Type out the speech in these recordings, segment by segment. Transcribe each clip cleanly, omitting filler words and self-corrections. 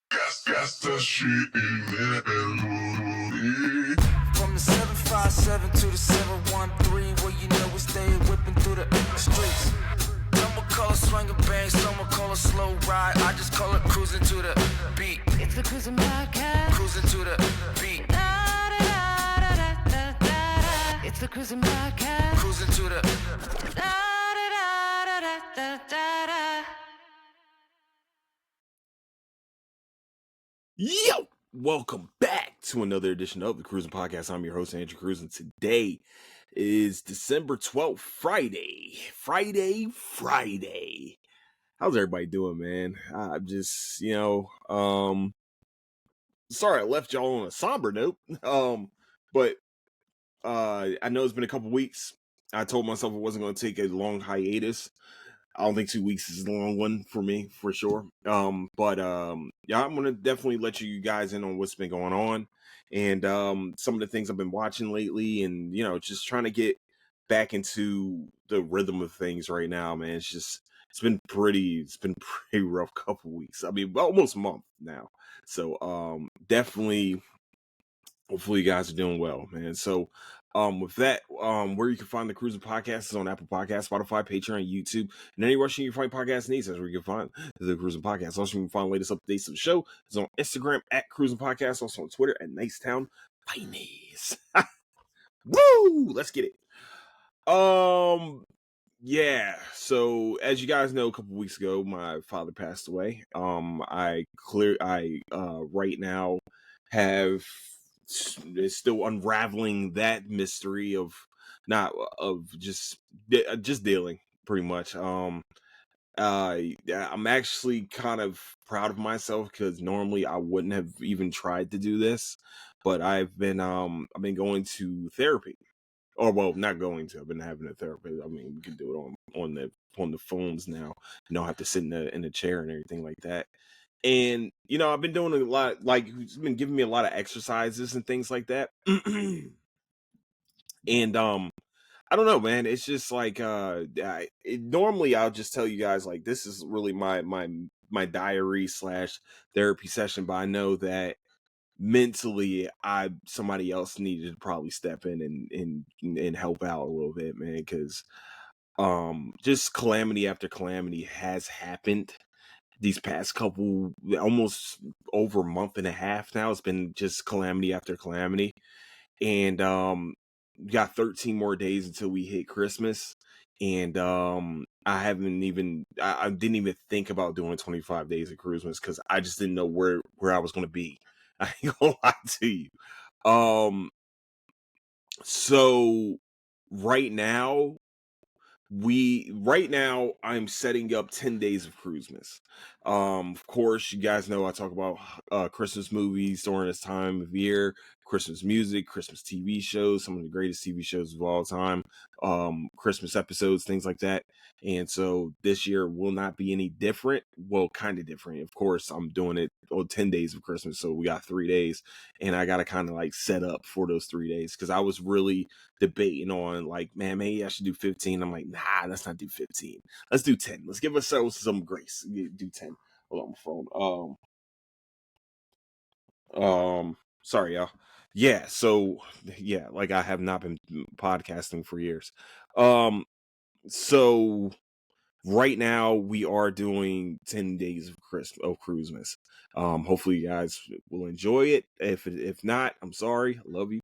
Gas that shit in there. From the 757 to the 713, where you know we stay whipping through the streets. Some will call it swinging bang, some will call it slow ride. I just call it cruising to the beat. It's the Crewsin Podcast. Cruising to the beat. It's the Crewsin Podcast. Cruising to the. Yo! Welcome back to another edition of the Crewsin Podcast. I'm your host, Andrew Crewsin. Today is December 12th, Friday. Friday. How's everybody doing, man? I'm just, sorry I left y'all on a somber note. But I know it's been a couple weeks. I told myself I wasn't going to take a long hiatus. I don't think 2 weeks is a long one for me, for sure. But I'm gonna definitely let you guys in on what's been going on and some of the things I've been watching lately, and just trying to get back into the rhythm of things right now, man. It's been pretty rough couple weeks. I mean, almost a month now. So definitely, hopefully you guys are doing well, man. So with that, where you can find the Crewsin Podcast is on Apple Podcasts, Spotify, Patreon, YouTube, and anywhere you can find podcast needs. That's where you can find the Crewsin Podcast. Also, you can find the latest updates of the show. It's on Instagram at Crewsin Podcast, also on Twitter at Nicetown Finance. Woo! Let's get it. Yeah. So as you guys know, a couple weeks ago, my father passed away. I right now have is still unraveling that mystery of just dealing pretty much. I'm actually kind of proud of myself because normally I wouldn't have even tried to do this, but I've been going to therapy. Or well, not going to. I've been having a therapist. I mean, we can do it on the phones now. You don't have to sit in a chair and everything like that. And I've been doing a lot. Like, he's been giving me a lot of exercises and things like that. And I don't know, man. It's just like normally I'll just tell you guys like this is really my diary / therapy session, but I know that mentally somebody else needed to probably step in and help out a little bit, man, because just calamity after calamity has happened these past couple, almost over a month and a half now. It's been just calamity after calamity, and we got 13 more days until we hit Christmas, and I didn't even think about doing 25 days of Christmas because I just didn't know where I was going to be. I ain't gonna lie to you. So right now I'm setting up 10 days of Christmas. Of course, you guys know I talk about Christmas movies during this time of year, Christmas music, Christmas TV shows, some of the greatest TV shows of all time, Christmas episodes, things like that. And so this year will not be any different. Well, kind of different. Of course, I'm doing it on 10 days of Christmas. So we got 3 days, and I got to kind of like set up for those 3 days because I was really debating on like, man, maybe I should do 15. I'm like, nah, let's not do 15. Let's do 10. Let's give ourselves some grace. Do 10. Hold on my phone. Sorry, y'all. Yeah, so yeah, like I have not been podcasting for years. So right now we are doing 10 days of Christmas. Hopefully you guys will enjoy it. If not, I'm sorry. I love you.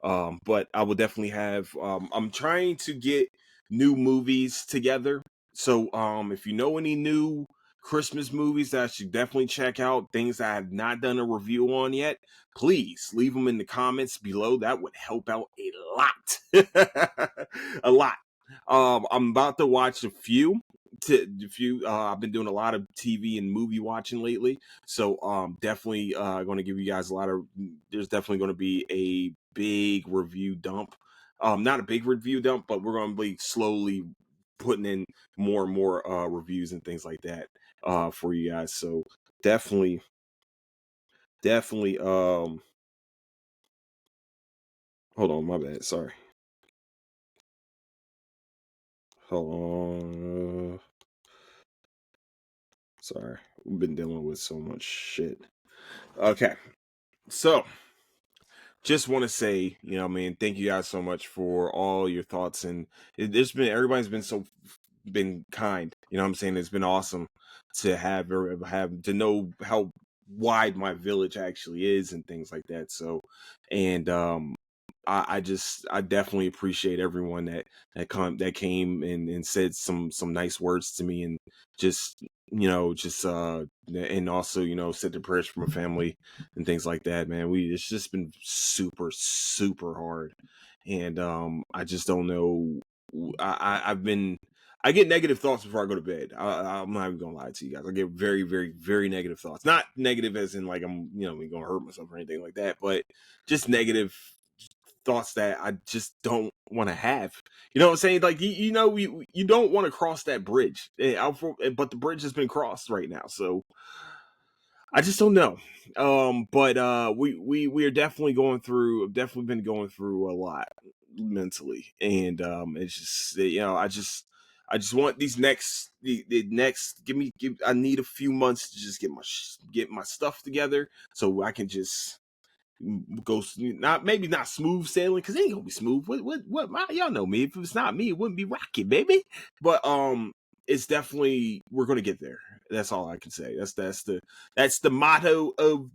But I will definitely have I'm trying to get new movies together. So if you know any new Christmas movies that I should definitely check out, things that I have not done a review on yet, please leave them in the comments below. That would help out a lot. A lot. I'm about to watch a few. I've been doing a lot of TV and movie watching lately, so definitely going to give you guys there's definitely going to be a big review dump. Not a big review dump, but we're going to be slowly putting in more and more reviews and things like that for you guys. So definitely hold on, my bad, sorry. Hold on. Sorry, we've been dealing with so much shit. Okay. So, just want to say, thank you guys so much for all your thoughts. And everybody's been been kind. You know what I'm saying? It's been awesome to have to know how wide my village actually is and things like that. So, and I definitely appreciate everyone that came and said some nice words to me, and just and also said the prayers for my family and things like that. Man, it's just been super hard, and I just don't know. I get negative thoughts before I go to bed. I'm not even gonna lie to you guys. I get very, very, very negative thoughts. Not negative as in like I'm gonna hurt myself or anything like that, but just negative thoughts that I just don't want to have. You know what I'm saying? Like you don't want to cross that bridge, but the bridge has been crossed right now. So I just don't know. But we are definitely definitely been going through a lot mentally, and it's just I just want these the next I need a few months to just get my stuff together so I can just go not smooth sailing, because it ain't gonna be smooth. Y'all know me. If it's not me, it wouldn't be rocky, baby. But it's definitely, we're gonna get there. That's all I can say. That's the motto of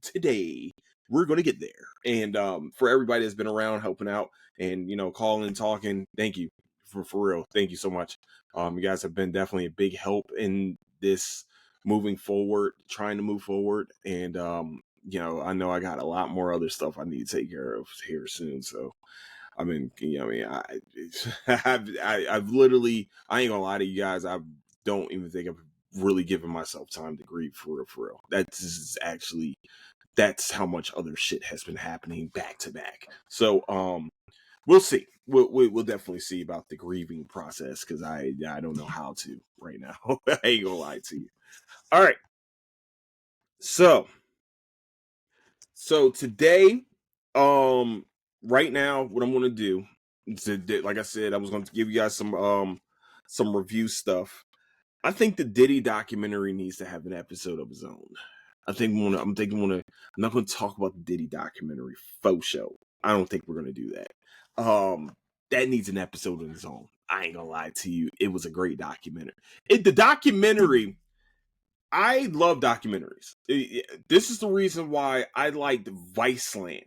today. We're gonna get there. And for everybody that's been around helping out and calling, talking, thank you for real. Thank you so much. You guys have been definitely a big help in this moving forward, trying to move forward. And I know I got a lot more other stuff I need to take care of here soon. So I mean, I've literally, I ain't gonna lie to you guys, I don't even think I've really given myself time to grieve for real. That's how much other shit has been happening back to back. So we'll see. We'll definitely see about the grieving process, because I don't know how to right now. I ain't gonna lie to you. All right. So today, right now, what I'm gonna do is, like I said, I was going to give you guys some review stuff. I think the Diddy documentary needs to have an episode of its own. I'm not gonna talk about the Diddy documentary faux show. I don't think we're gonna do that. That needs an episode of its own. I ain't gonna lie to you. It was a great documentary. The documentary, I love documentaries. This is the reason why I liked Viceland.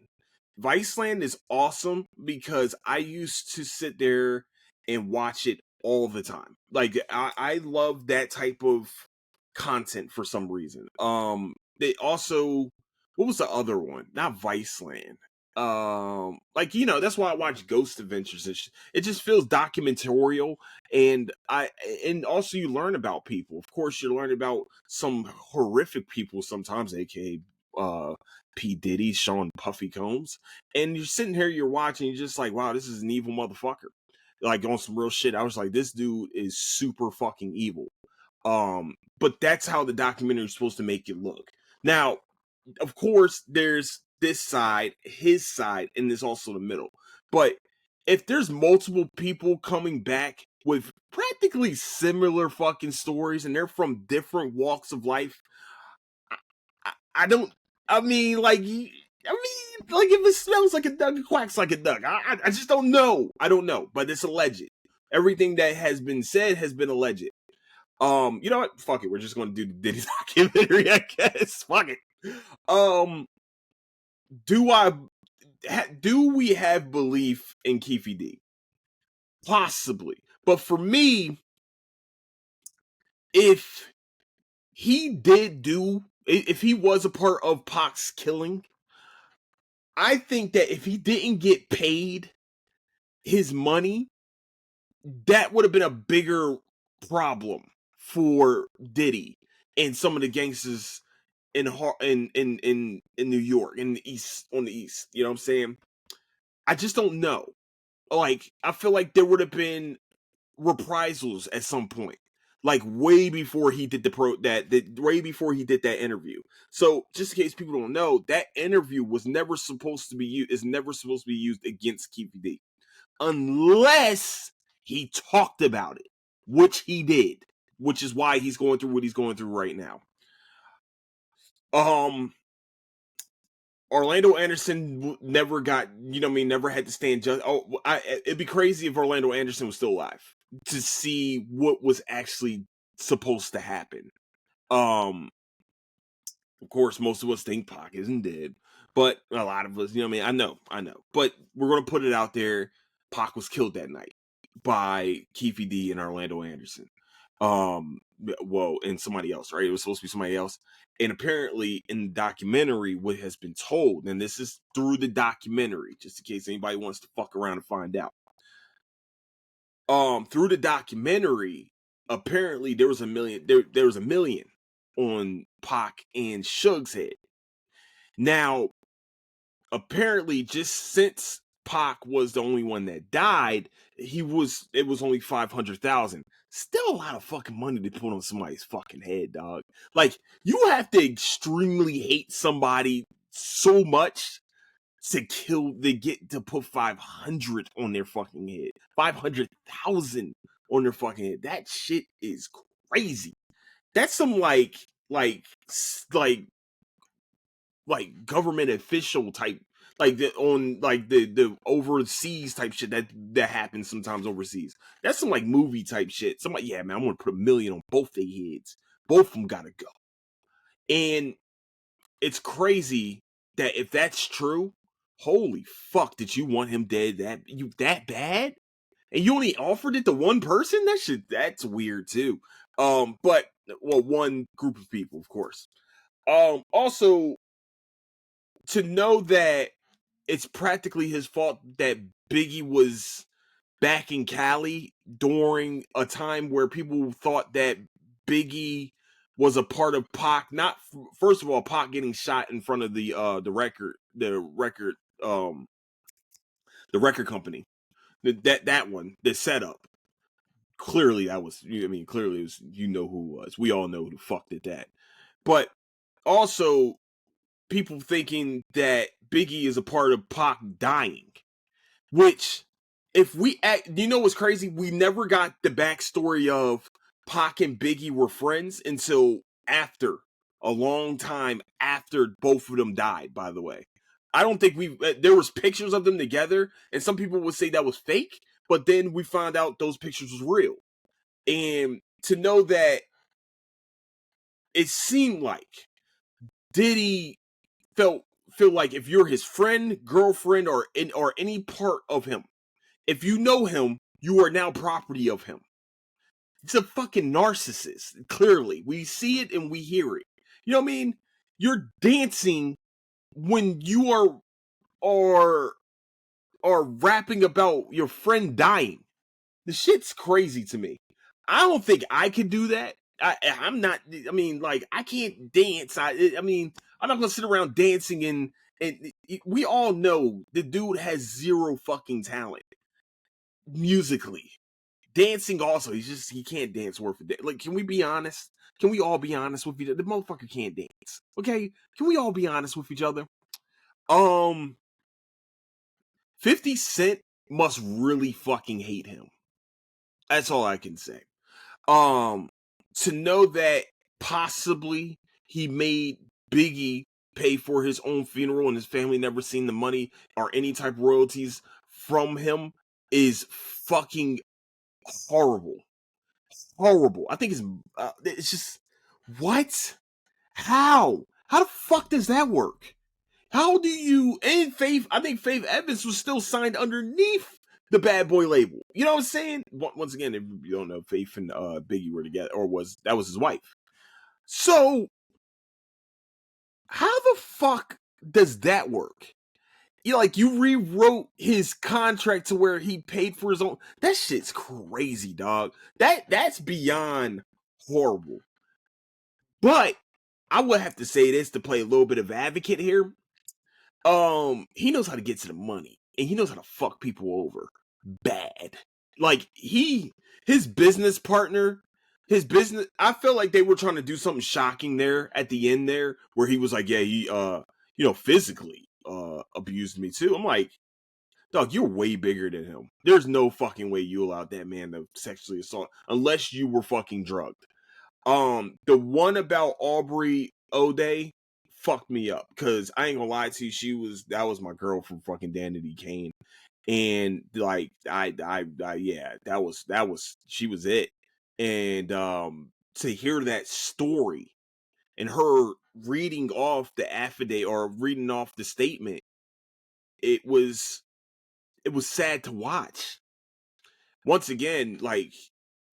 Viceland is awesome because I used to sit there and watch it all the time. Like I love that type of content for some reason. They also, what was the other one? Not Viceland. That's why I watch Ghost Adventures. It just feels documentarial, and also you learn about people. Of course, you learn about some horrific people sometimes, aka P. Diddy, Sean Puffy Combs, and you're sitting here, you're watching, you're just like, wow, this is an evil motherfucker. Like, on some real shit, I was like, this dude is super fucking evil. But that's how the documentary is supposed to make it look. Now, of course, there's this side, his side, and there's also the middle. But if there's multiple people coming back with practically similar fucking stories, and they're from different walks of life, if it smells like a duck, it quacks like a duck. I just don't know. I don't know, but it's alleged. Everything that has been said has been alleged. You know what? Fuck it. We're just going to do the Diddy documentary, I guess. Fuck it. Do we have belief in Keefy D? Possibly. But for me, if he was a part of Pac's killing, I think that if he didn't get paid his money, that would have been a bigger problem for Diddy and some of the gangsters in New York, on the east. You know what I'm saying? I just don't know. Like, I feel like there would have been reprisals at some point, like way before he did way before he did that interview. So, just in case people don't know, that interview was never supposed to be used against Keefy D, unless he talked about it, which he did, which is why he's going through what he's going through right now. Um, Orlando Anderson never got, never had to stand just. It'd be crazy if Orlando Anderson was still alive to see what was actually supposed to happen. Of course, most of us think Pac isn't dead, but a lot of us, I know, but we're gonna put it out there. Pac was killed that night by Keefe D and Orlando Anderson. And somebody else, right? It was supposed to be somebody else. And apparently in the documentary, what has been told, and this is through the documentary, just in case anybody wants to fuck around and find out. Through the documentary, apparently there was a million, there was a million on Pac and Suge's head. Now, apparently, just since Pac was the only one that died, it was only 500,000. Still a lot of fucking money to put on somebody's fucking head, dog. Like, you have to extremely hate somebody so much to get to put 500 on their fucking head. 500,000 on their fucking head. That shit is crazy. That's some like government official type, like the overseas type shit that happens sometimes overseas. That's some like movie type shit. Somebody, yeah, man, I'm gonna put $1 million on both their heads. Both of them gotta go. And it's crazy that if that's true, holy fuck, did you want him dead that bad? And you only offered it to one person? That's weird too. But one group of people, of course. Also, to know that it's practically his fault that Biggie was back in Cali during a time where people thought that Biggie was a part of Pac. Not first of all, Pac getting shot in front of the record company. That one, the setup. Clearly, that was. Clearly, it was. You know who it was. We all know who the fuck did that. But also, people thinking that Biggie is a part of Pac dying, which, if we act, what's crazy? We never got the backstory of Pac and Biggie were friends until after a long time after both of them died. By the way, I don't think there was pictures of them together, and some people would say that was fake, but then we found out those pictures was real. And to know that it seemed like Diddy feel like if you're his friend, girlfriend, or any part of him, if you know him, you are now property of him. It's a fucking narcissist. Clearly, we see it and we hear it. You know what I mean? You're dancing when you are rapping about your friend dying. The shit's crazy to me. I don't think I could do that. I'm not. I can't dance. I'm not gonna sit around dancing and we all know the dude has zero fucking talent musically. Dancing also, he can't dance worth a day. Like, can we be honest? Can we all be honest with each other? The motherfucker can't dance. Okay? Can we all be honest with each other? 50 Cent must really fucking hate him. That's all I can say. To know that possibly he made Biggie pay for his own funeral and his family never seen the money or any type of royalties from him is fucking horrible. Horrible. I think it's just, what? How the fuck does that work? How do you, and I think Faith Evans was still signed underneath the Bad Boy label. You know what I'm saying? Once again, if you don't know, Faith and Biggie were together, that was his wife. So, how the fuck does that work? You rewrote his contract to where he paid for his own. That shit's crazy, dog. That's beyond horrible. But I would have to say this to play a little bit of advocate here. He knows how to get to the money, and he knows how to fuck people over bad. Like, his business partner, I felt like they were trying to do something shocking there at the end there, where he was like, yeah, he physically abused me too. I'm like, dog, you're way bigger than him. There's no fucking way you allowed that man to sexually assault unless you were fucking drugged. The one about Aubrey O'Day, fucked me up because I ain't gonna lie to you, that was my girl from fucking Danity Kane, and like yeah, that was she was it, and to hear that story and her reading off the affidavit or reading off the statement, it was sad to watch. Once again, like,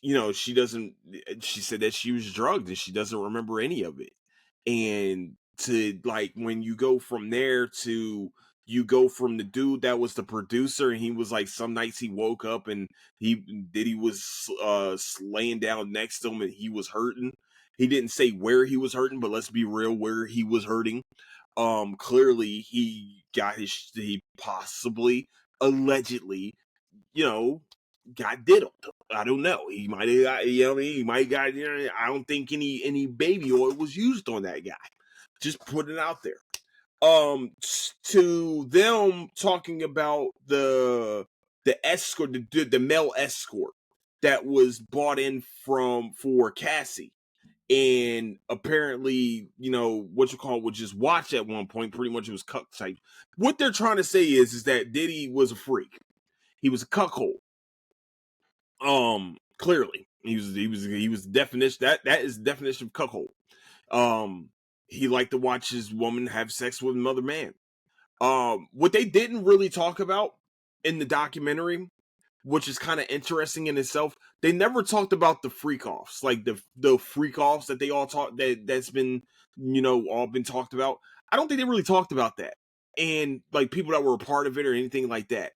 you know, she said that she was drugged and she doesn't remember any of it. And to like, when you go from there to, you go from the dude that was the producer and he was like, some nights he woke up and Diddy was laying down next to him and he was hurting. He didn't say where he was hurting, but let's be real, where he was hurting. Clearly he possibly, allegedly, you know, got diddled. I don't know. He might have got, you know what I mean? He might have got, you know, I don't think any baby oil was used on that guy. Just put it out there. To them talking about the escort, the male escort that was bought in for Cassie. And apparently, you know, what you call would just watch at one point. Pretty much it was cuck type. What they're trying to say is that Diddy was a freak. He was a cuckold. Clearly, he was the definition. That is the definition of cuckold. He liked to watch his woman have sex with another man. What they didn't really talk about in the documentary, which is kind of interesting in itself, they never talked about the freak offs, like the freak offs that they all talk that's been, you know, all been talked about. I don't think they really talked about that, and like people that were a part of it or anything like that.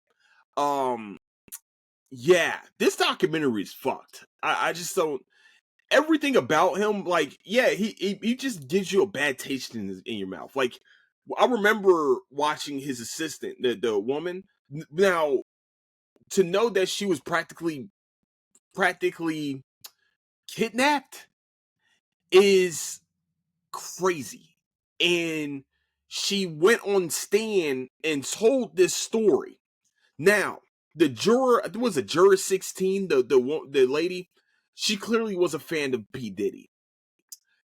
Yeah, this documentary is fucked. I just don't. Everything about him, like, yeah, he just gives you a bad taste in your mouth. Like, I remember watching his assistant, the woman. Now, to know that she was practically kidnapped is crazy, and she went on stand and told this story. Now, the juror, it was a juror 16, the lady, she clearly was a fan of P. Diddy.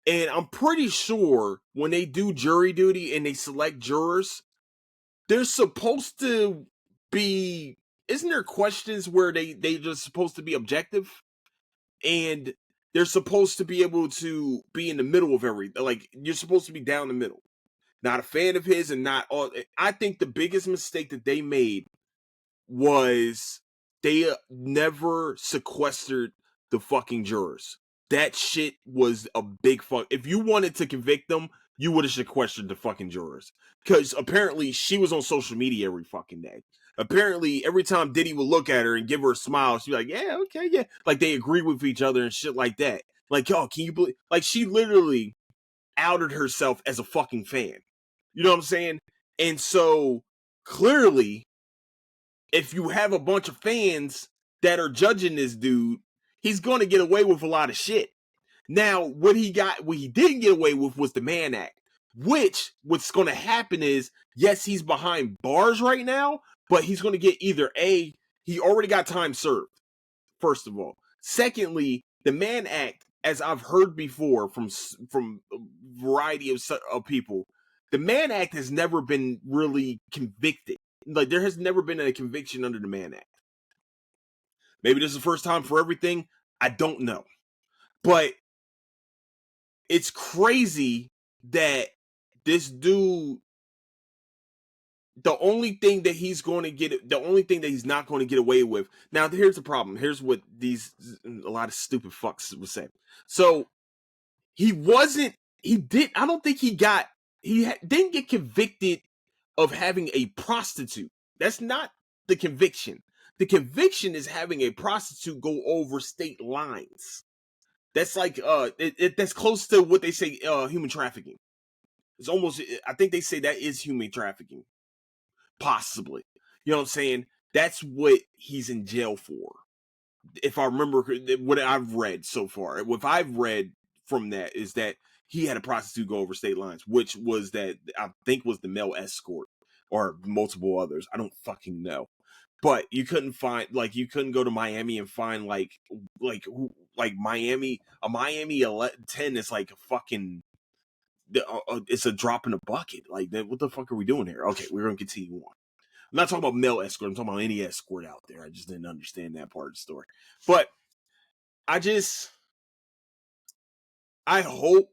And I'm pretty sure when they do jury duty and they select jurors, they're supposed to be, isn't there questions where they just supposed to be objective? And they're supposed to be able to be in the middle of everything. Like, you're supposed to be down the middle. Not a fan of his and not all. I think the biggest mistake that they made was they never sequestered the fucking jurors. That shit was a big fuck. If you wanted to convict them, you would have sequestered the fucking jurors. Because apparently she was on social media every fucking day. Apparently every time Diddy would look at her and give her a smile, she'd be like, yeah, okay, yeah. Like they agree with each other and shit like that. Like, yo, can you believe? Like she literally outed herself as a fucking fan. You know what I'm saying? And so clearly, if you have a bunch of fans that are judging this dude, he's going to get away with a lot of shit. Now, what he didn't get away with was the Mann Act, which what's going to happen is, yes, he's behind bars right now, but he's going to get either A, he already got time served, first of all. Secondly, the Mann Act, as I've heard before from a variety of people, the Mann Act has never been really convicted. Like, there has never been a conviction under the Mann Act. Maybe this is the first time for everything. I don't know. But it's crazy that this dude, the only thing that he's not going to get away with. Now, here's the problem. Here's what a lot of stupid fucks would say. So, didn't get convicted of having a prostitute. That's not the conviction. The conviction is having a prostitute go over state lines. That's like that's close to what they say human trafficking. It's almost, I think they say that is human trafficking. Possibly. You know what I'm saying? That's what he's in jail for. If I remember what I've read so far. What I've read from that is that he had a prostitute go over state lines, which was that I think was the male escort or multiple others. I don't fucking know. But you couldn't go to Miami and find like Miami, a Miami 10 is like a fucking it's a drop in the bucket. Like, what the fuck are we doing here? Okay, we're gonna continue on. I'm not talking about male escort. I'm talking about any escort out there. I just didn't understand that part of the story. But I hope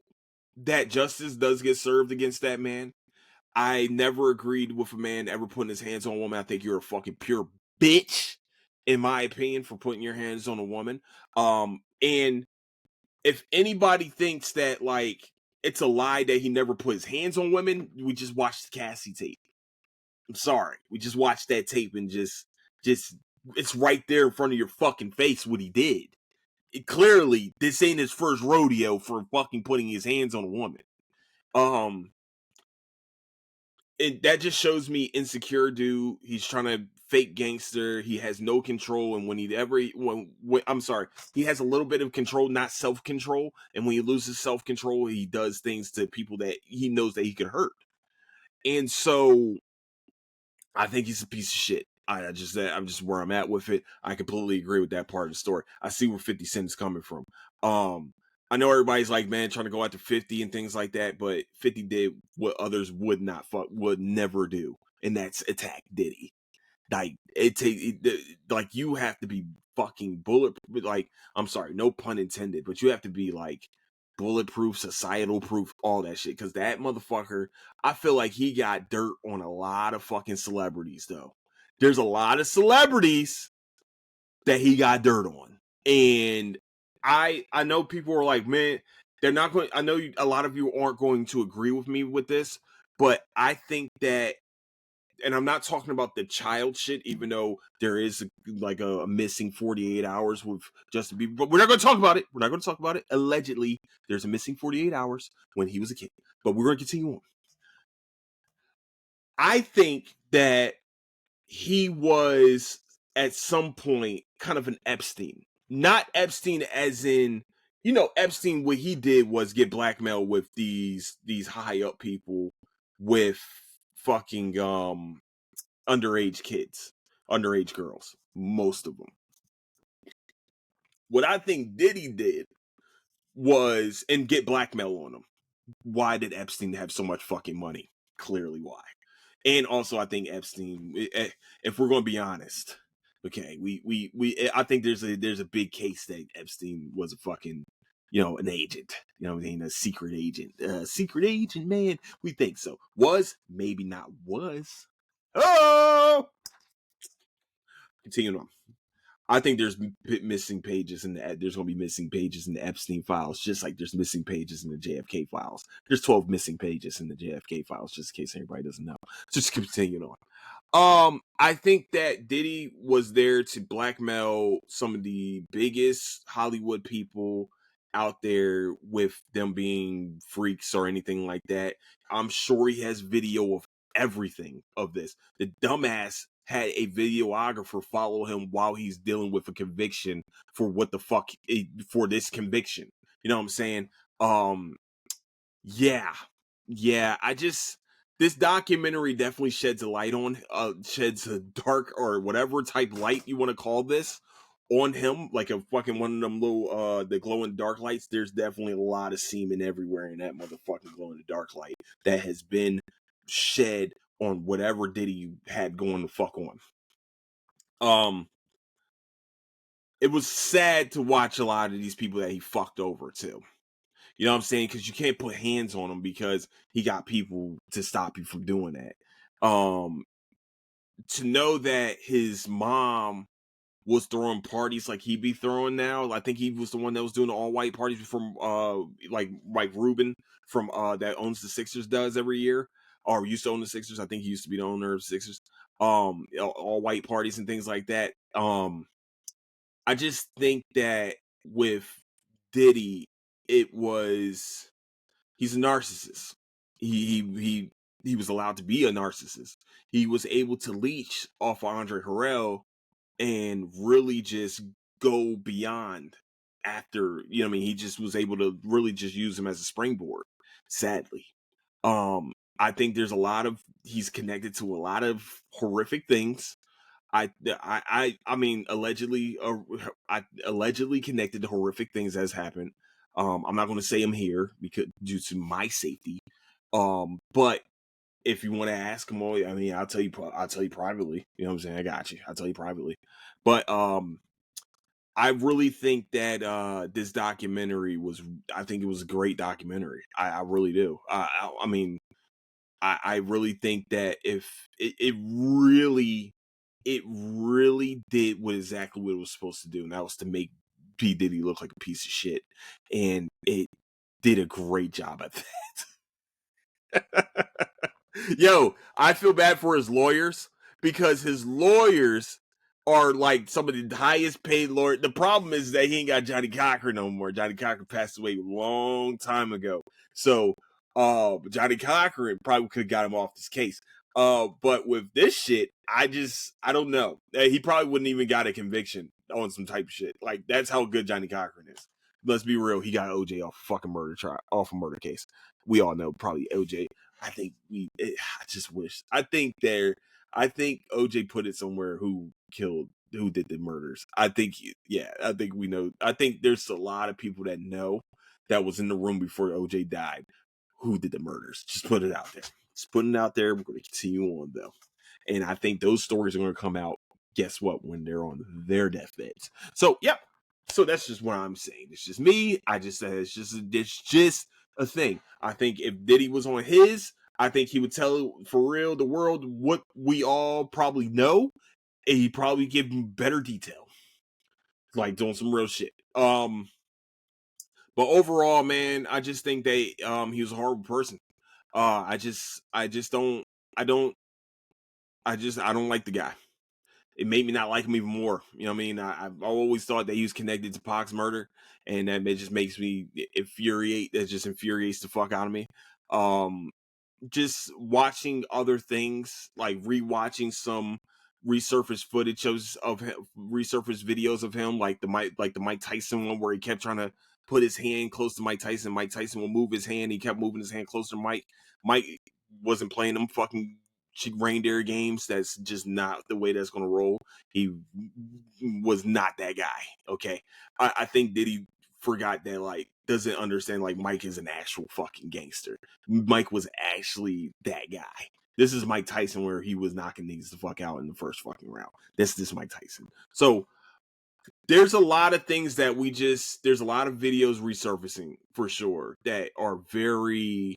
that justice does get served against that man. I never agreed with a man ever putting his hands on a woman. I think you're a fucking pure bitch, in my opinion, for putting your hands on a woman. And if anybody thinks that, like, it's a lie that he never put his hands on women, we just watched the Cassie tape. I'm sorry. We just watched that tape and just it's right there in front of your fucking face what he did. Clearly, this ain't his first rodeo for fucking putting his hands on a woman. That just shows me insecure dude. He's trying to fake gangster. He has no control, and he has a little bit of control, not self-control. And when he loses self-control, he does things to people that he knows that he can hurt. And so, I think he's a piece of shit. I'm just where I'm at with it. I completely agree with that part of the story. I see where 50 Cent is coming from. I know everybody's like, man, trying to go after 50 and things like that, but 50 did what others would never do, and that's attack Diddy. Like, like, you have to be fucking bulletproof. Like, I'm sorry, no pun intended, but you have to be like bulletproof, societal proof, all that shit. Because that motherfucker, I feel like he got dirt on a lot of fucking celebrities, though. There's a lot of celebrities that he got dirt on, and I know people are like, man, they're not going. I know a lot of you aren't going to agree with me with this, but I think that, and I'm not talking about the child shit, even though there is a missing 48 hours with Justin Bieber, but we're not going to talk about it. We're not going to talk about it. Allegedly, there's a missing 48 hours when he was a kid, but we're going to continue on. I think that he was at some point kind of an Epstein. Not Epstein as in, Epstein, what he did was get blackmailed with these high up people with fucking underage kids, underage girls, most of them. What I think Diddy did was, and get blackmail on them. Why did Epstein have so much fucking money? Clearly why. And also, I think Epstein, if we're going to be honest, okay, I think there's a big case that Epstein was a fucking, an agent, a secret agent, man. We think so. Was, maybe not was. Oh! Continuing on. I think there's missing pages there's going to be missing pages in the Epstein files, just like there's missing pages in the JFK files. There's 12 missing pages in the JFK files, just in case anybody doesn't know. Just continuing on. I think that Diddy was there to blackmail some of the biggest Hollywood people out there with them being freaks or anything like that. I'm sure he has video of everything of this. The dumbass had a videographer follow him while he's dealing with a conviction for what the fuck for this conviction. You know what I'm saying? Yeah. This documentary definitely sheds a dark or whatever type light you want to call this on him, like a fucking one of them little the glow in the dark lights. There's definitely a lot of semen everywhere in that motherfucking glow in the dark light that has been shed on whatever Diddy had going the fuck on. It was sad to watch a lot of these people that he fucked over too. You know what I'm saying? Because you can't put hands on him because he got people to stop you from doing that. To know that his mom was throwing parties like he be throwing now. I think he was the one that was doing the all white parties from like Ruben from that owns the Sixers does every year, or used to own the Sixers. I think he used to be the owner of the Sixers. All white parties and things like that. I just think that with Diddy, he's a narcissist. He was allowed to be a narcissist. He was able to leech off of Andre Harrell and really just go beyond after, he just was able to really just use him as a springboard, sadly. I think there's he's connected to a lot of horrific things. I mean, allegedly connected to horrific things has happened. I'm not going to say him here because due to my safety. But if you want to ask him, I mean, I'll tell you privately. You know what I'm saying? I got you. I'll tell you privately. But I really think that this documentary I think it was a great documentary. I really do. I mean, I really think that if it really did exactly what it was supposed to do, and that was to make P. Diddy look like a piece of shit. And it did a great job at that. Yo, I feel bad for his lawyers because his lawyers are like some of the highest paid lawyers. The problem is that he ain't got Johnny Cochran no more. Johnny Cochran passed away a long time ago. So Johnny Cochran probably could have got him off this case. But with this shit, I don't know. He probably wouldn't even got a conviction on some type of shit. Like, that's how good Johnny Cochran is. Let's be real. He got OJ off a fucking off a murder case. We all know probably OJ. I just wish. I think OJ put it somewhere who did the murders. I think we know. I think there's a lot of people that know that was in the room before OJ died who did the murders. Just put it out there. Just putting it out there. We're going to continue on though. And I think those stories are going to come out, guess what, when they're on their deathbeds. So, yep. So that's just what I'm saying. It's just me. I just said it's just a thing. I think if Diddy was on his, I think he would tell for real the world what we all probably know, and he'd probably give them better detail, like doing some real shit. But overall, man, I just think he was a horrible person. I don't like the guy. It made me not like him even more. You know what I mean? I've always thought that he was connected to Pac's murder, and that it just makes me infuriate. That just infuriates the fuck out of me. Just watching other things, like rewatching some resurfaced footage of him, resurfaced videos of him, like the Mike Tyson one where he kept trying to put his hand close to Mike Tyson. Mike Tyson will move his hand. He kept moving his hand closer to Mike. Mike wasn't playing them fucking reindeer games. That's just not the way that's going to roll. He was not that guy. Okay. I think Diddy forgot that, like, doesn't understand, like, Mike is an actual fucking gangster. Mike was actually that guy. This is Mike Tyson where he was knocking niggas the fuck out in the first fucking round. This Mike Tyson. So there's a lot of things that there's a lot of videos resurfacing for sure that are very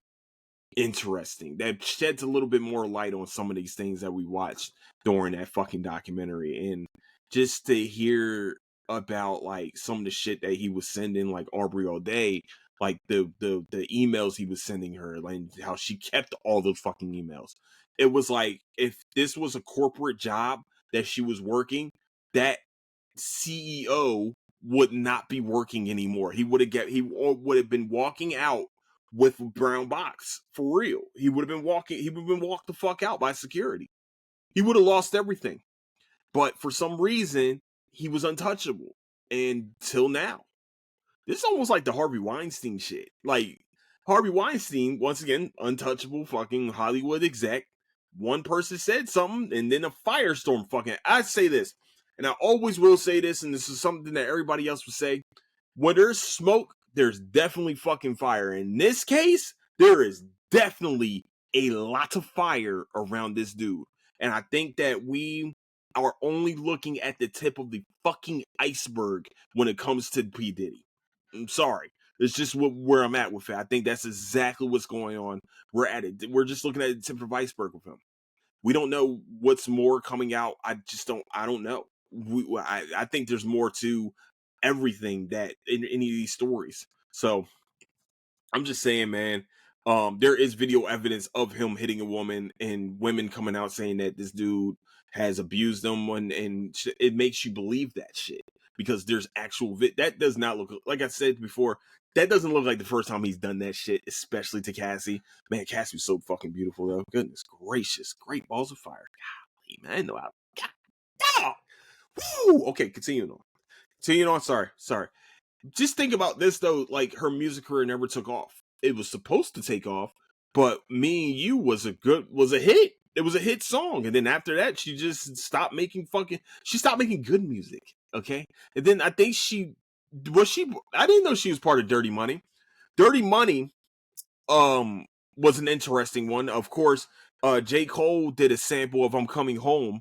interesting, that sheds a little bit more light on some of these things that we watched during that fucking documentary. And just to hear about, like, some of the shit that he was sending, like Aubrey O'Day, like the emails he was sending her, like how she kept all those fucking emails. It was like, if this was a corporate job that she was working, that CEO would not be working anymore. He would have been walking out with a brown box for real. He would have been walked the fuck out by security. He would have lost everything. But for some reason, he was untouchable until now. This is almost like the Harvey Weinstein shit. Like, Harvey Weinstein, once again, untouchable fucking Hollywood exec. One person said something, and then a firestorm fucking... I say this, and I always will say this, and this is something that everybody else would say. When there's smoke, there's definitely fucking fire. In this case, there is definitely a lot of fire around this dude. And I think that we are only looking at the tip of the fucking iceberg when it comes to P. Diddy. I'm sorry. It's just where I'm at with it. I think that's exactly what's going on. We're at it. We're just looking at the tip of the iceberg with him. We don't know what's more coming out. I don't know. I think there's more to everything that in any of these stories. So I'm just saying, man, there is video evidence of him hitting a woman and women coming out saying that this dude has abused them, and it makes you believe that shit because there's actual that does not look, like I said before, that doesn't look like the first time he's done that shit, especially to Cassie. Man, Cassie was so fucking beautiful though. Goodness gracious, great balls of fire. Golly, man, I know how. God, woo! Okay, continuing on. Sorry. Just think about this though, like, her music career never took off. It was supposed to take off, but Me and You was a hit. It was a hit song, and then after that, she stopped making good music. Okay, and then I think she was she? I didn't know she was part of Dirty Money. Dirty Money, was an interesting one. Of course, J. Cole did a sample of "I'm Coming Home"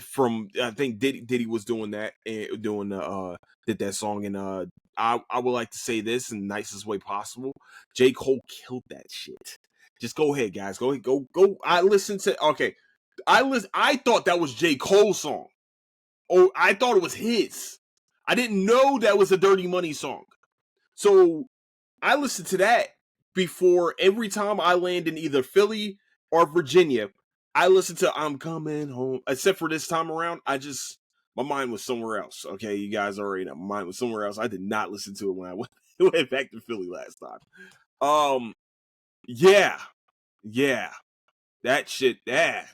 from I think Diddy was doing that and did that song, and I would like to say this in the nicest way possible. J. Cole killed that shit. Just go ahead, guys. Go. I listened to I thought that was J. Cole's song. Oh, I thought it was his. I didn't know that was a Dirty Money song. So I listened to that before every time I land in either Philly or Virginia. I listen to "I'm Coming Home." Except for this time around, my mind was somewhere else. Okay, you guys already know my mind was somewhere else. I did not listen to it when I went back to Philly last time. Yeah, that shit. Yeah.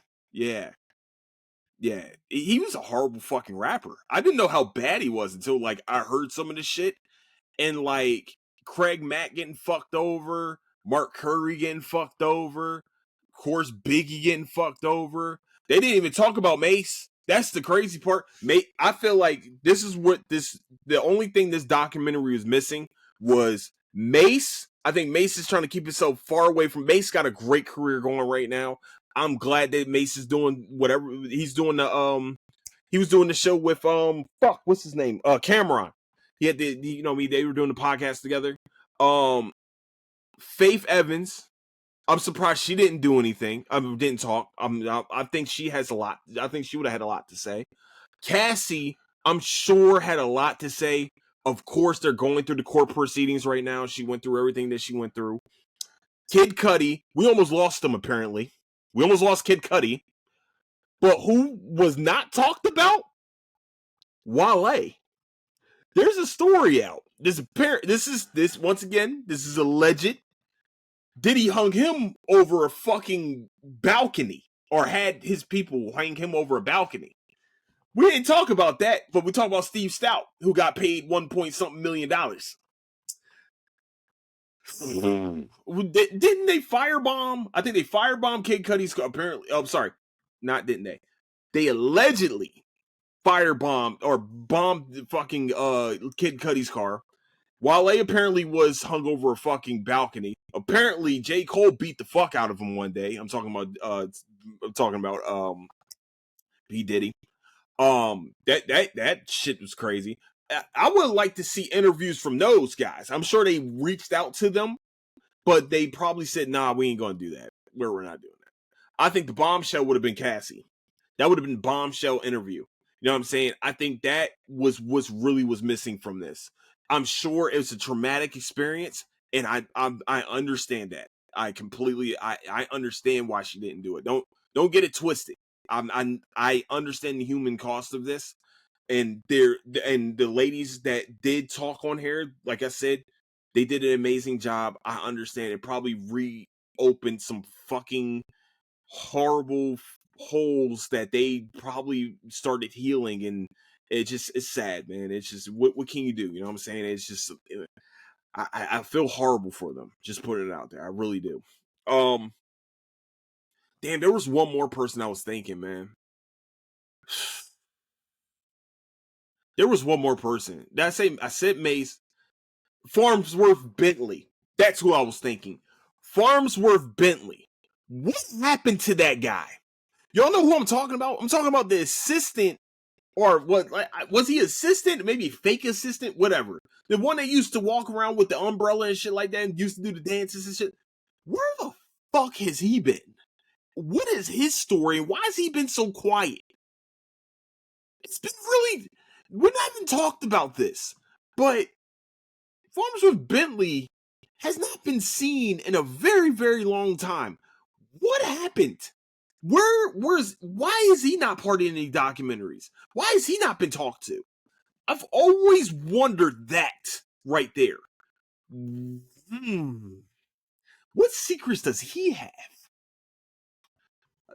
He was a horrible fucking rapper. I didn't know how bad he was until like I heard some of this shit, and like Craig Mack getting fucked over, Mark Curry getting fucked over, of course Biggie getting fucked over. They didn't even talk about Mace. That's the crazy part. I feel like this is what the only thing this documentary was missing was Mace. I think Mace is trying to keep himself far away from Mace. Got a great career going right now. I'm glad that Mace is doing whatever he's doing. He was doing the show with what's his name? Cameron. He had they were doing the podcast together. Faith Evans. I'm surprised she didn't do anything. Didn't talk. I think she has a lot. I think she would have had a lot to say. Cassie, I'm sure, had a lot to say. Of course, they're going through the court proceedings right now. She went through everything that she went through. Kid Cudi, we almost lost him, apparently. We almost lost Kid Cudi. But who was not talked about? Wale. There's a story out. This is alleged. Diddy hung him over a fucking balcony, or had his people hang him over a balcony. We didn't talk about that, but we talked about Steve Stout, who got paid $1.something million. Didn't they firebomb? I think they firebombed Kid Cudi's car. Apparently, sorry, not didn't they? They allegedly firebombed or bombed the fucking Kid Cudi's car. Wale apparently was hung over a fucking balcony. Apparently, J. Cole beat the fuck out of him one day. I'm talking about P. Diddy. That shit was crazy. I would like to see interviews from those guys. I'm sure they reached out to them, but they probably said, "Nah, we ain't gonna do that. We're not doing that." I think the bombshell would have been Cassie. That would have been bombshell interview. You know what I'm saying? I think that was really was missing from this. I'm sure it was a traumatic experience, and I understand that. I understand why she didn't do it. Don't get it twisted. I understand the human cost of this, and the ladies that did talk on here, like I said, they did an amazing job. I understand it probably reopened some fucking horrible holes that they probably started healing, and it's sad, man. It's just what can you do? You know what I'm saying? It's just I feel horrible for them. Just put it out there. I really do. Damn, there was one more person I was thinking, man. There was one more person. I said Mace. Farnsworth Bentley. That's who I was thinking. Farnsworth Bentley. What happened to that guy? Y'all know who I'm talking about? I'm talking about the assistant, or what? Like, was he assistant? Maybe fake assistant? Whatever. The one that used to walk around with the umbrella and shit like that, and used to do the dances and shit. Where the fuck has he been? What is his story? Why has he been so quiet? It's been really. We haven't talked about this, but Farnsworth Bentley has not been seen in a very, very long time. What happened? Why is he not part of any documentaries? Why has he not been talked to? I've always wondered that right there. What secrets does he have?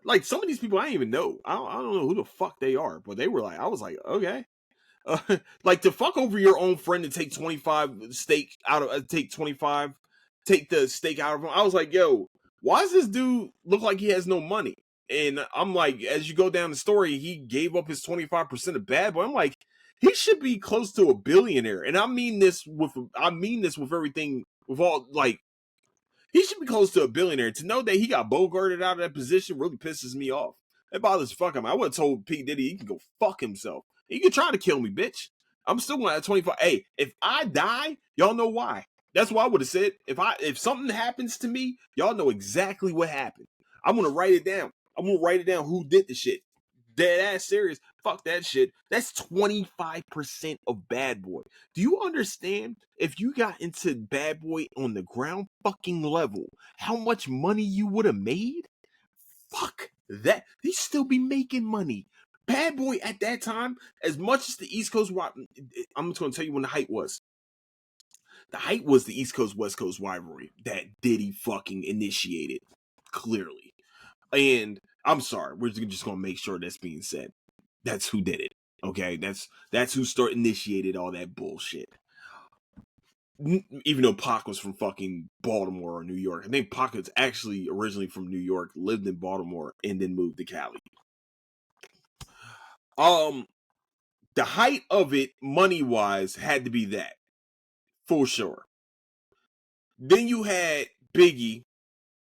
Like, some of these people I didn't even know. I don't know who the fuck they are, but they were like, I was like, okay. Like, to fuck over your own friend and take 25 steak out of take the steak out of him. I was like, yo, why does this dude look like he has no money? And I'm like, as you go down the story, he gave up his 25% of bad boy. I'm like, He should be close to a billionaire, and I mean this with everything, with all, like, he should be close to a billionaire. To know that he got bogarted out of that position really pisses me off. It bothers the fuck him. I would have told P. Diddy he can go fuck himself. He can try to kill me, bitch. I'm still going at 25. Hey, if I die, y'all know why. That's what I would have said. If something happens to me, y'all know exactly what happened. I'm gonna write it down. I'm gonna write it down who did the shit. Dead ass serious. Fuck that shit. That's 25% of Bad Boy. Do you understand if you got into Bad Boy on the ground fucking level, how much money you would have made? Fuck that. He'd still be making money. Bad Boy at that time, as much as the East Coast, I'm just going to tell you when the height was. The height was the East Coast West Coast rivalry that Diddy fucking initiated, clearly. And I'm sorry, we're just going to make sure that's being said. That's who did it. Okay, that's who initiated all that bullshit. Even though Pac was from fucking Baltimore or New York. I think Pac was actually originally from New York, lived in Baltimore, and then moved to Cali. The height of it, money-wise, had to be that. For sure. Then you had Biggie,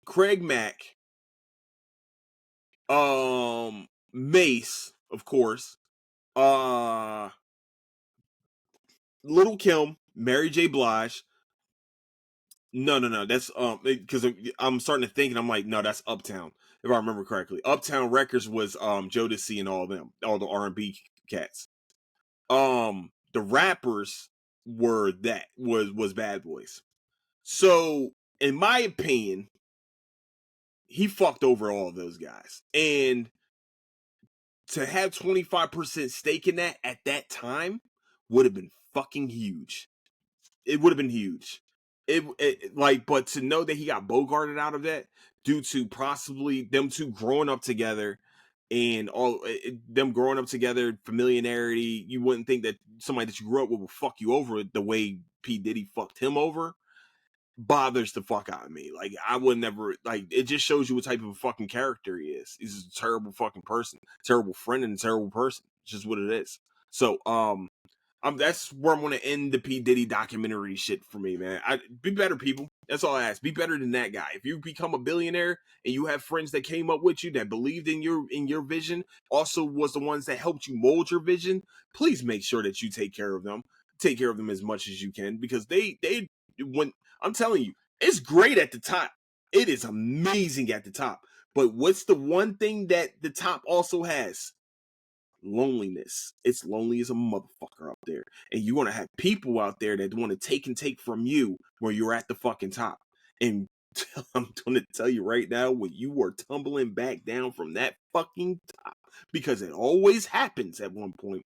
Craig Mack, Mace, of course, Little Kim, Mary J. Blige. No. That's because I'm starting to think, and I'm like, no, that's Uptown. If I remember correctly, Uptown Records was Jodeci and all them, all the R&B cats. The rappers was Bad Boys. So, in my opinion, he fucked over all of those guys, and to have 25% stake in that at that time would have been fucking huge. It would have been huge. But to know that he got bogarted out of that due to possibly them two growing up together and all them growing up together, familiarity, you wouldn't think that somebody that you grew up with will fuck you over the way P. Diddy fucked him over. Bothers the fuck out of me. Like, I would never, like, it just shows you what type of a fucking character he is. He's a terrible fucking person, terrible friend, and a terrible person. It's just what it is. So, that's where I'm going to end the P. Diddy documentary shit for me, man. Be better, people. That's all I ask. Be better than that guy. If you become a billionaire and you have friends that came up with you that believed in your vision, also was the ones that helped you mold your vision, please make sure that you take care of them. Take care of them as much as you can, because when I'm telling you, it's great at the top. It is amazing at the top. But what's the one thing that the top also has? Loneliness. It's lonely as a motherfucker up there. And you're going to have people out there that want to take from you where you're at the fucking top. And I'm going to tell you right now, when you are tumbling back down from that fucking top, because it always happens at one point,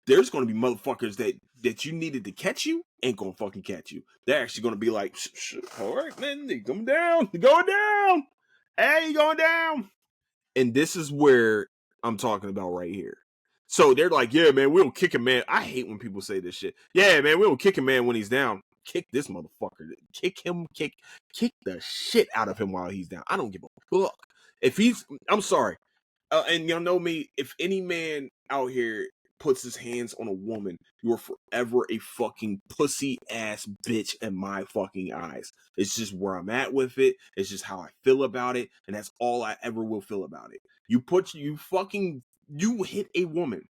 there's going to be motherfuckers that you needed to catch you ain't going to fucking catch you. They're actually going to be like, all right, man, they're going down. They're going down. Hey, you're going down. And this is where I'm talking about right here. So they're like, yeah, man, we don't kick a man. I hate when people say this shit. Yeah, man, we don't kick a man when he's down. Kick this motherfucker. Kick him. Kick the shit out of him while he's down. I don't give a fuck. I'm sorry. And y'all know me, if any man out here puts his hands on a woman, you are forever a fucking pussy ass bitch in my fucking eyes. It's just where I'm at with it. It's just how I feel about it. And that's all I ever will feel about it. You hit a woman.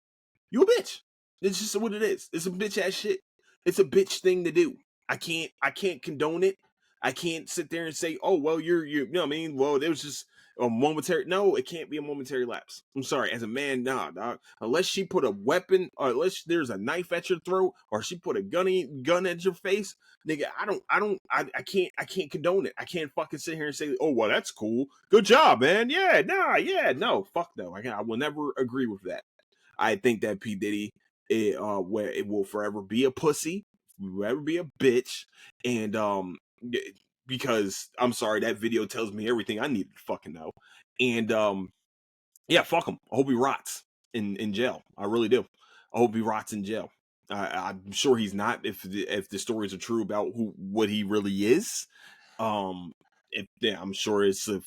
You a bitch. It's just what it is. It's a bitch ass shit. It's a bitch thing to do. I can't condone it. I can't sit there and say, oh, well, you know what I mean? Well, it was just a momentary. No, it can't be a momentary lapse. I'm sorry. As a man, nah, dog. Unless she put a weapon, or unless there's a knife at your throat, or she put a gun at your face, nigga, I can't condone it. I can't fucking sit here and say, oh, well, that's cool. Good job, man. Yeah, no, fuck no. I will never agree with that. I think that P. Diddy, where it will forever be a pussy, will ever be a bitch, and because I'm sorry, that video tells me everything I need to fucking know. And yeah, fuck him. I hope he rots in jail. I really do. I hope he rots in jail. I'm sure he's not, if the stories are true about what he really is. I'm sure it's a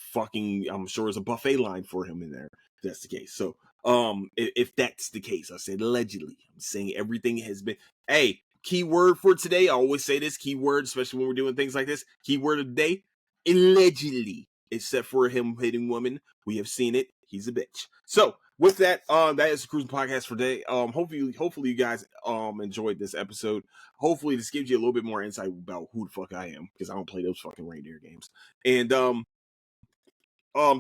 buffet line for him in there, if that's the case. So If that's the case, I said allegedly. I'm saying everything has been. Hey, keyword for today. I always say this keyword, especially when we're doing things like this. Keyword of the day: allegedly. Except for him hitting women, we have seen it. He's a bitch. So with that, that is the Crewsin Podcast for today. Hopefully you guys enjoyed this episode. Hopefully this gives you a little bit more insight about who the fuck I am, because I don't play those fucking reindeer games. And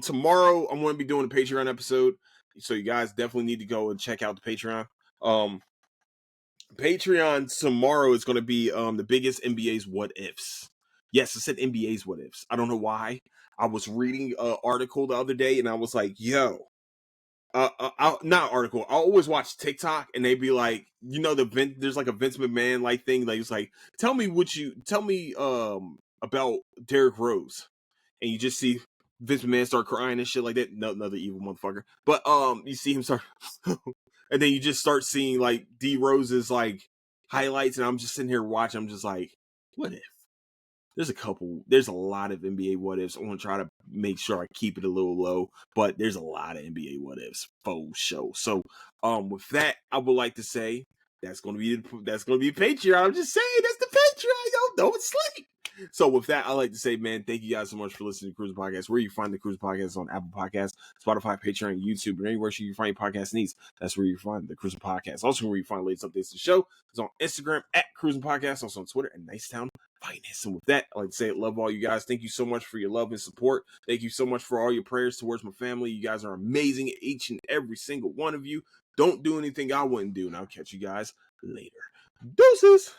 tomorrow I'm going to be doing a Patreon episode, so you guys definitely need to go and check out the Patreon. Patreon tomorrow is going to be the biggest NBA's what ifs. Yes, I said NBA's what ifs. I don't know why. I was reading an article the other day and I was like, yo, not article. I always watch TikTok and they be like, there's like a Vince McMahon like thing. Like, it's like, tell me about Derrick Rose. And you just see Vince McMahon start crying and shit like that. No, another evil motherfucker. But you see him start, and then you just start seeing like D Rose's like highlights, and I'm just sitting here watching. I'm just like, what if? There's a lot of NBA what ifs. I want to try to make sure I keep it a little low, but there's a lot of NBA what ifs for show. So, with that, I would like to say that's gonna be Patreon. I'm just saying that's the Patreon. Yo, don't sleep. So with that, I like to say, man, thank you guys so much for listening to Crewsin Podcast. Where you find the Crewsin Podcast on Apple Podcasts, Spotify, Patreon, YouTube, and anywhere you find your podcast needs. That's where you find the Crewsin Podcast. Also, where you find latest updates to the show is on Instagram at Crewsin Podcast, also on Twitter at Nicetown Finance. And with that, I like to say, love all you guys. Thank you so much for your love and support. Thank you so much for all your prayers towards my family. You guys are amazing, each and every single one of you. Don't do anything I wouldn't do, and I'll catch you guys later. Deuces.